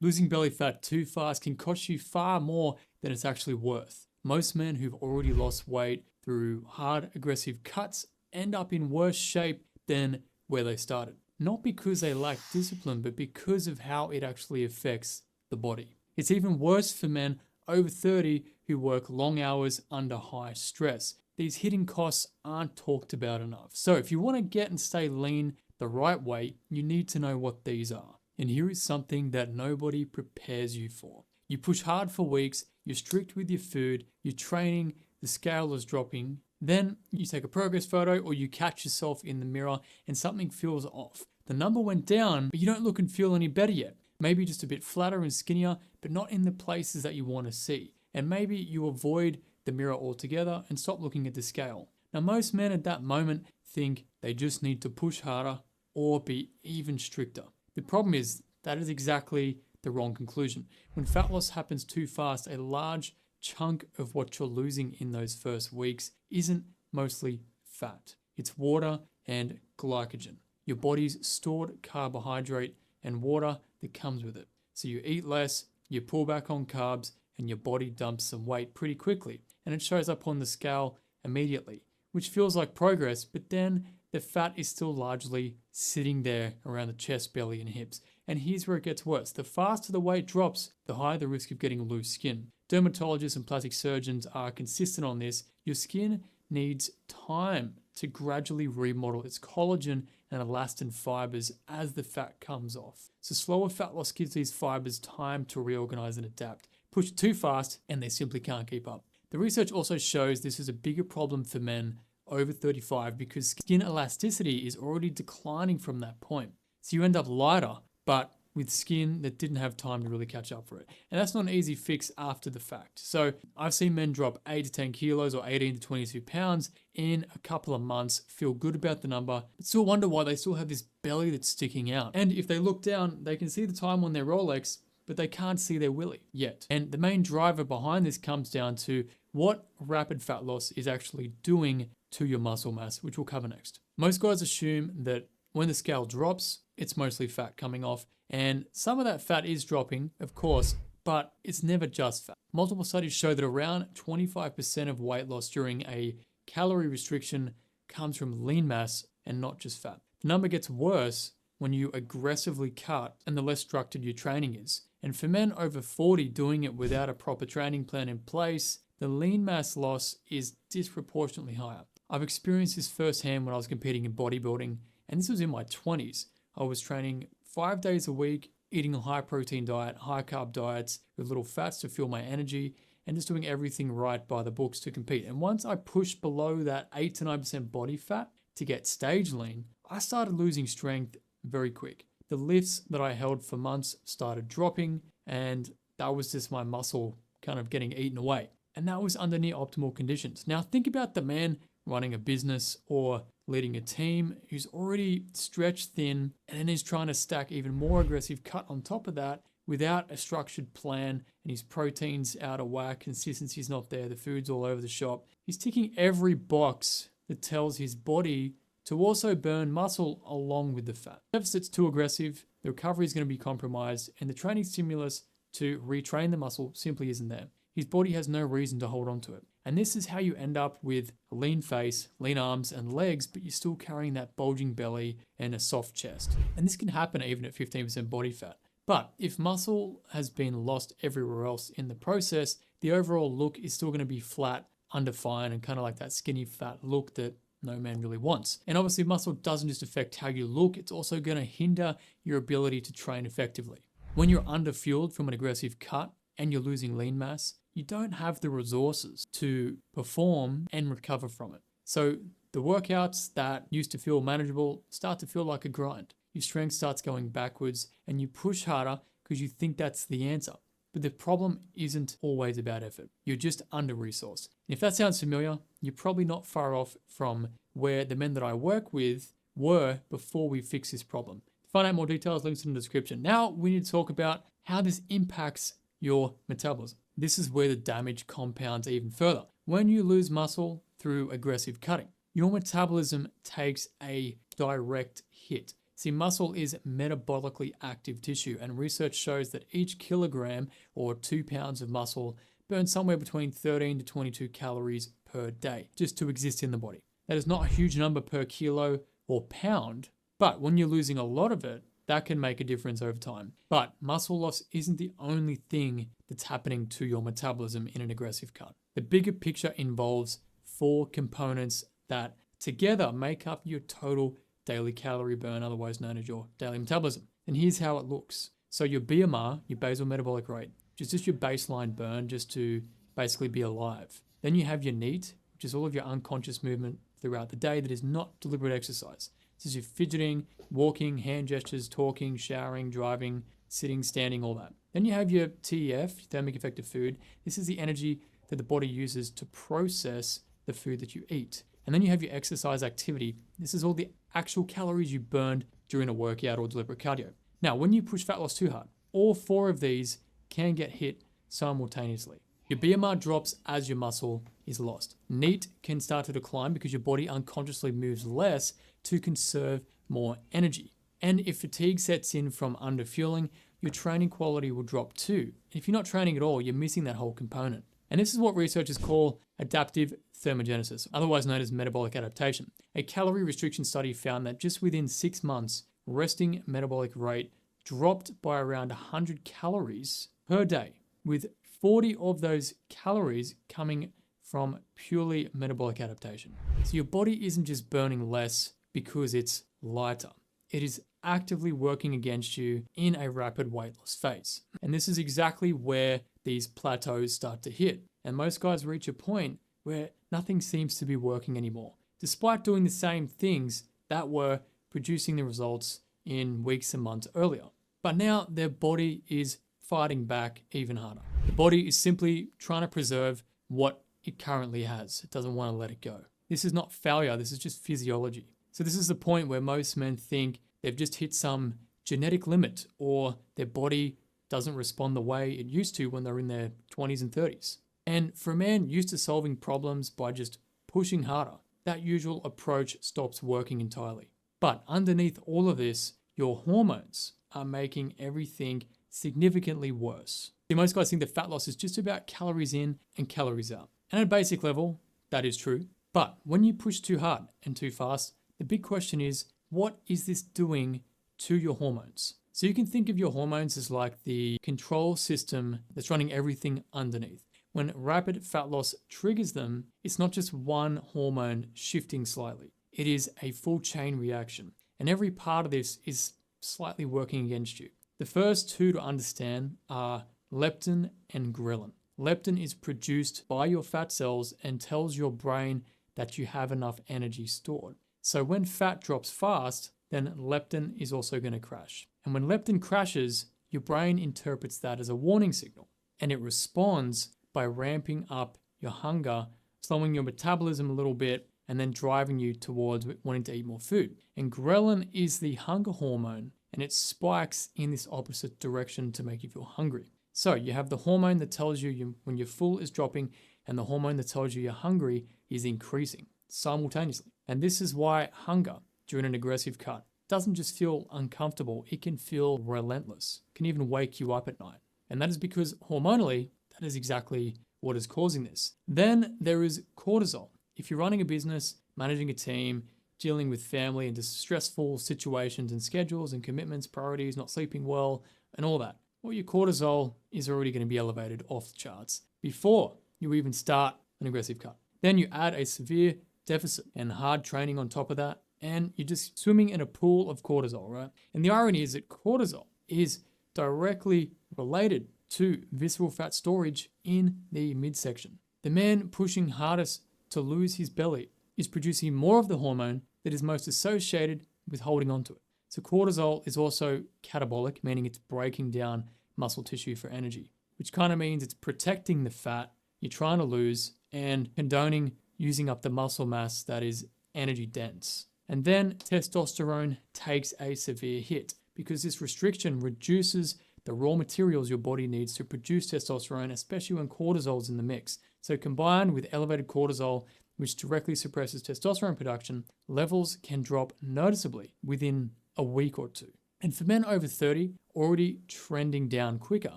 Losing belly fat too fast can cost you far more than it's actually worth. Most men who've already lost weight through hard, aggressive cuts end up in worse shape than where they started. Not because they lack discipline, but because of how it actually affects the body. It's even worse for men over 30 who work long hours under high stress. These hidden costs aren't talked about enough. So if you want to get and stay lean the right way, you need to know what these are. And here is something that nobody prepares you for. You push hard for weeks, you're strict with your food, you're training, the scale is dropping. Then you take a progress photo or you catch yourself in the mirror and something feels off. The number went down, but you don't look and feel any better yet. Maybe just a bit flatter and skinnier, but not in the places that you want to see. And maybe you avoid the mirror altogether and stop looking at the scale. Now, most men at that moment think they just need to push harder or be even stricter. The problem is that is exactly the wrong conclusion. When fat loss happens too fast, a large chunk of what you're losing in those first weeks isn't mostly fat. It's water and glycogen, your body's stored carbohydrate and water that comes with it. So you eat less, you pull back on carbs, and your body dumps some weight pretty quickly. And it shows up on the scale immediately, which feels like progress, but then the fat is still largely sitting there around the chest, belly, and hips. And here's where it gets worse. The faster the weight drops, the higher the risk of getting loose skin. Dermatologists and plastic surgeons are consistent on this. Your skin needs time to gradually remodel its collagen and elastin fibers as the fat comes off. So slower fat loss gives these fibers time to reorganize and adapt. Push too fast and they simply can't keep up. The research also shows this is a bigger problem for men over 35 because skin elasticity is already declining from that point. So you end up lighter, but with skin that didn't have time to really catch up for it. And that's not an easy fix after the fact. So I've seen men drop 8 to 10 kilos or 18 to 22 pounds in a couple of months, feel good about the number, but still wonder why they still have this belly that's sticking out. And if they look down, they can see the time on their Rolex, but they can't see their willy yet. And the main driver behind this comes down to what rapid fat loss is actually doing to your muscle mass, which we'll cover next. Most guys assume that when the scale drops, it's mostly fat coming off, and some of that fat is dropping, of course, but it's never just fat. Multiple studies show that around 25% of weight loss during a calorie restriction comes from lean mass and not just fat. The number gets worse when you aggressively cut and the less structured your training is. And for men over 40 doing it without a proper training plan in place, the lean mass loss is disproportionately higher. I've experienced this firsthand when I was competing in bodybuilding, and this was in my 20s. I was training 5 days a week, eating a high protein diet, high carb diets with little fats to fuel my energy, and just doing everything right by the books to compete. And once I pushed below that 8 to 9% body fat to get stage lean, I started losing strength very quick. The lifts that I held for months started dropping, and that was just my muscle kind of getting eaten away. And that was under near optimal conditions. Now think about the man running a business or leading a team who's already stretched thin and then is trying to stack even more aggressive cut on top of that without a structured plan, and his protein's out of whack, consistency's not there, the food's all over the shop. He's ticking every box that tells his body to also burn muscle along with the fat. If deficit's too aggressive, the recovery is going to be compromised, and the training stimulus to retrain the muscle simply isn't there. His body has no reason to hold on to it. And this is how you end up with a lean face, lean arms and legs, but you're still carrying that bulging belly and a soft chest. And this can happen even at 15% body fat. But if muscle has been lost everywhere else in the process, the overall look is still going to be flat, undefined, and kind of like that skinny fat look that no man really wants. And obviously muscle doesn't just affect how you look, it's also going to hinder your ability to train effectively. When you're underfueled from an aggressive cut and you're losing lean mass, you don't have the resources to perform and recover from it. So the workouts that used to feel manageable start to feel like a grind. Your strength starts going backwards and you push harder because you think that's the answer. But the problem isn't always about effort. You're just under-resourced. And if that sounds familiar, you're probably not far off from where the men that I work with were before we fixed this problem. To find out more details, links in the description. Now we need to talk about how this impacts your metabolism. This is where the damage compounds even further. When you lose muscle through aggressive cutting, your metabolism takes a direct hit. See, muscle is metabolically active tissue, and research shows that each kilogram or 2 pounds of muscle burns somewhere between 13 to 22 calories per day just to exist in the body. That is not a huge number per kilo or pound, but when you're losing a lot of it, that can make a difference over time. But muscle loss isn't the only thing that's happening to your metabolism in an aggressive cut. The bigger picture involves 4 components that together make up your total daily calorie burn, otherwise known as your daily metabolism. And here's how it looks. So your BMR, your basal metabolic rate, which is just your baseline burn just to basically be alive. Then you have your NEAT, which is all of your unconscious movement throughout the day that is not deliberate exercise. This is your fidgeting, walking, hand gestures, talking, showering, driving, sitting, standing, all that. Then you have your TEF, thermic effective food. This is the energy that the body uses to process the food that you eat. And then you have your exercise activity. This is all the actual calories you burned during a workout or deliberate cardio. Now, when you push fat loss too hard, all 4 of these can get hit simultaneously. Your BMR drops as your muscle is lost. NEAT can start to decline because your body unconsciously moves less to conserve more energy. And if fatigue sets in from underfueling, your training quality will drop too. If you're not training at all, you're missing that whole component. And this is what researchers call adaptive thermogenesis, otherwise known as metabolic adaptation. A calorie restriction study found that just within 6 months, resting metabolic rate dropped by around 100 calories per day, with 40 of those calories coming from purely metabolic adaptation. So your body isn't just burning less because it's lighter. It is actively working against you in a rapid weight loss phase. And this is exactly where these plateaus start to hit. And most guys reach a point where nothing seems to be working anymore, despite doing the same things that were producing the results in weeks and months earlier. But now their body is fighting back even harder. The body is simply trying to preserve what it currently has. It doesn't want to let it go. This is not failure, this is just physiology. So this is the point where most men think they've just hit some genetic limit, or their body doesn't respond the way it used to when they're in their 20s and 30s. And for a man used to solving problems by just pushing harder, that usual approach stops working entirely. But underneath all of this, your hormones are making everything significantly worse. See, most guys think that fat loss is just about calories in and calories out. And at a basic level, that is true. But when you push too hard and too fast, the big question is, what is this doing to your hormones? So you can think of your hormones as like the control system that's running everything underneath. When rapid fat loss triggers them, it's not just one hormone shifting slightly. It is a full chain reaction. And every part of this is slightly working against you. The first 2 to understand are leptin and ghrelin. Leptin is produced by your fat cells and tells your brain that you have enough energy stored. So when fat drops fast, then leptin is also going to crash. And when leptin crashes, your brain interprets that as a warning signal, and it responds by ramping up your hunger, slowing your metabolism a little bit, and then driving you towards wanting to eat more food. And ghrelin is the hunger hormone, and it spikes in this opposite direction to make you feel hungry. So you have the hormone that tells you when you're full is dropping, and the hormone that tells you you're hungry is increasing simultaneously. And this is why hunger during an aggressive cut doesn't just feel uncomfortable, it can feel relentless. It can even wake you up at night. And that is because hormonally, that is exactly what is causing this. Then there is cortisol. If you're running a business, managing a team, dealing with family and just stressful situations and schedules and commitments, priorities, not sleeping well, and all that, well, your cortisol is already going to be elevated off the charts before you even start an aggressive cut. Then you add a severe deficit and hard training on top of that, and you're just swimming in a pool of cortisol, right? And the irony is that cortisol is directly related to visceral fat storage in the midsection. The man pushing hardest to lose his belly is producing more of the hormone that is most associated with holding on to it. So cortisol is also catabolic, meaning it's breaking down muscle tissue for energy, which kind of means it's protecting the fat you're trying to lose and condoning using up the muscle mass that is energy dense. And then testosterone takes a severe hit because this restriction reduces the raw materials your body needs to produce testosterone, especially when cortisol is in the mix. So combined with elevated cortisol, which directly suppresses testosterone production, levels can drop noticeably within a week or two. And for men over 30, already trending down quicker,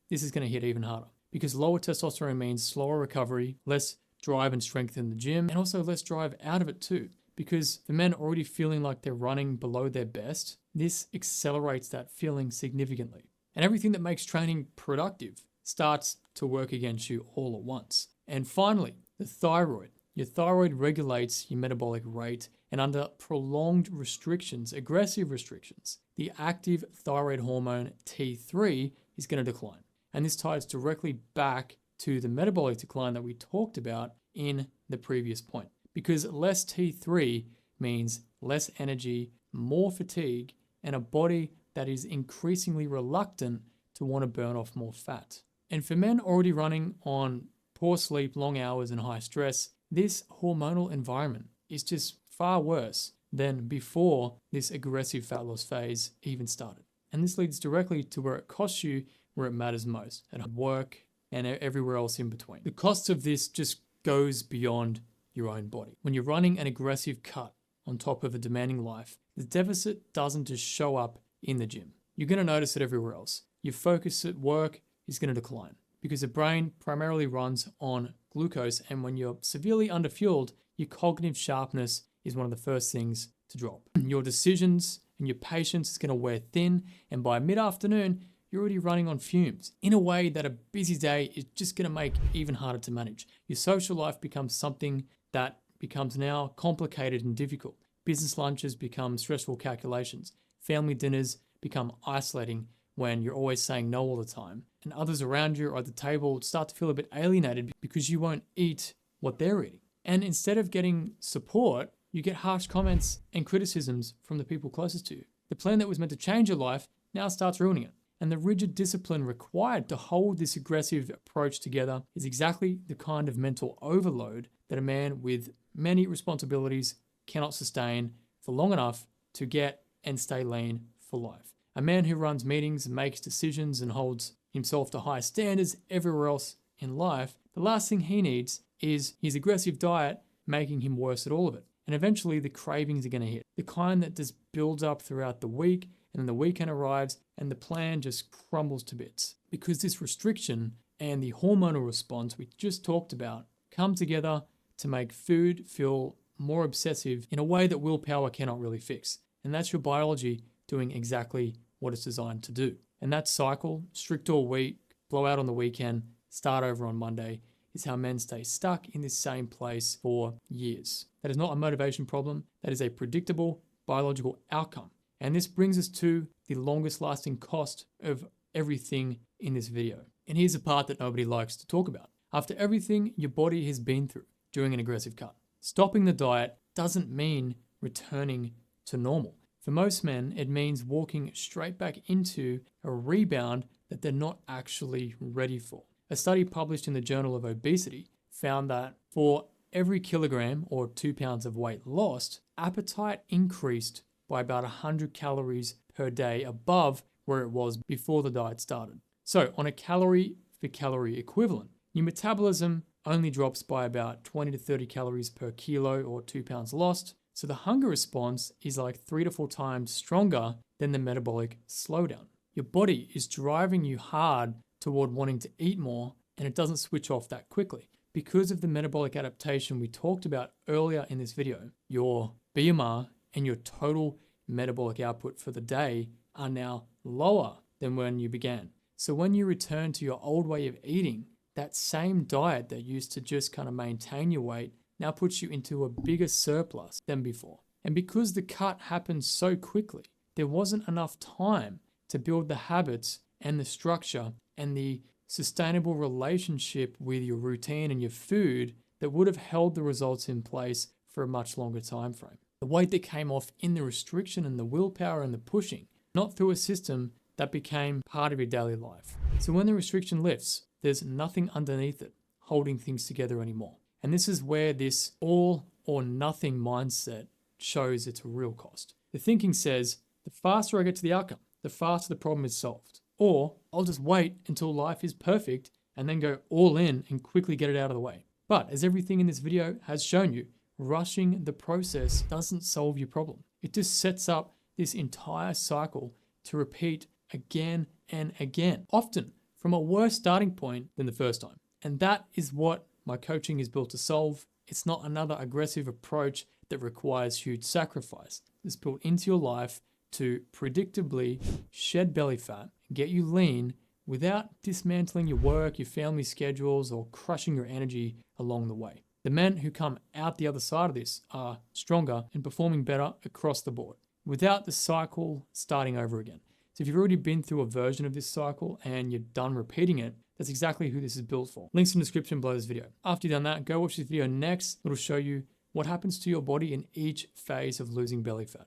this is going to hit even harder because lower testosterone means slower recovery, less drive and strength in the gym, and also less drive out of it too. Because for men already feeling like they're running below their best, this accelerates that feeling significantly. And everything that makes training productive starts to work against you all at once. And finally, the thyroid. Your thyroid regulates your metabolic rate, and under prolonged restrictions, aggressive restrictions, the active thyroid hormone T3 is going to decline. And this ties directly back to the metabolic decline that we talked about in the previous point. Because less T3 means less energy, more fatigue, and a body that is increasingly reluctant to want to burn off more fat. And for men already running on poor sleep, long hours, and high stress, this hormonal environment is just far worse than before this aggressive fat loss phase even started. And this leads directly to where it costs you where it matters most, at work and everywhere else in between. The cost of this just goes beyond your own body. When you're running an aggressive cut on top of a demanding life, the deficit doesn't just show up in the gym. You're going to notice it everywhere else. Your focus at work is going to decline because the brain primarily runs on glucose, and when you're severely underfueled, your cognitive sharpness is one of the first things to drop. Your decisions and your patience is going to wear thin, and by mid-afternoon, you're already running on fumes in a way that a busy day is just going to make even harder to manage. Your social life becomes something that becomes now complicated and difficult. Business lunches become stressful calculations. Family dinners become isolating when you're always saying no all the time. And others around you or at the table start to feel a bit alienated because you won't eat what they're eating. And instead of getting support, you get harsh comments and criticisms from the people closest to you. The plan that was meant to change your life now starts ruining it. And the rigid discipline required to hold this aggressive approach together is exactly the kind of mental overload that a man with many responsibilities cannot sustain for long enough to get and stay lean for life. A man who runs meetings and makes decisions and holds himself to high standards everywhere else in life, the last thing he needs is his aggressive diet making him worse at all of it. And eventually the cravings are going to hit. The kind that just builds up throughout the week, and then the weekend arrives and the plan just crumbles to bits. Because this restriction and the hormonal response we just talked about come together to make food feel more obsessive in a way that willpower cannot really fix. And that's your biology doing exactly what it's designed to do. And that cycle, strict all week, blow out on the weekend, start over on Monday, is how men stay stuck in this same place for years. That is not a motivation problem. That is a predictable biological outcome. And this brings us to the longest lasting cost of everything in this video. And here's a part that nobody likes to talk about. After everything your body has been through during an aggressive cut, stopping the diet doesn't mean returning to normal. For most men, it means walking straight back into a rebound that they're not actually ready for. A study published in the Journal of Obesity found that for every kilogram or 2 pounds of weight lost, appetite increased by about 100 calories per day above where it was before the diet started. So on a calorie for calorie equivalent, your metabolism only drops by about 20 to 30 calories per kilo or 2 pounds lost. So the hunger response is like 3 to 4 times stronger than the metabolic slowdown. Your body is driving you hard toward wanting to eat more, and it doesn't switch off that quickly. Because of the metabolic adaptation we talked about earlier in this video, your BMR and your total metabolic output for the day are now lower than when you began. So when you return to your old way of eating, that same diet that used to just kind of maintain your weight now puts you into a bigger surplus than before. And because the cut happened so quickly, there wasn't enough time to build the habits and the structure and the sustainable relationship with your routine and your food that would have held the results in place for a much longer time frame. The weight that came off in the restriction and the willpower and the pushing, not through a system that became part of your daily life. So when the restriction lifts, there's nothing underneath it holding things together anymore. And this is where this all or nothing mindset shows its real cost. The thinking says, the faster I get to the outcome, the faster the problem is solved. Or I'll just wait until life is perfect and then go all in and quickly get it out of the way. But as everything in this video has shown you, rushing the process doesn't solve your problem. It just sets up this entire cycle to repeat again and again, often from a worse starting point than the first time. And that is what my coaching is built to solve. It's not another aggressive approach that requires huge sacrifice. It's built into your life to predictably shed belly fat, get you lean without dismantling your work, your family schedules, or crushing your energy along the way. The men who come out the other side of this are stronger and performing better across the board without the cycle starting over again. So if you've already been through a version of this cycle and you're done repeating it, that's exactly who this is built for. Links in the description below this video. After you've done that, go watch this video next. It'll show you what happens to your body in each phase of losing belly fat.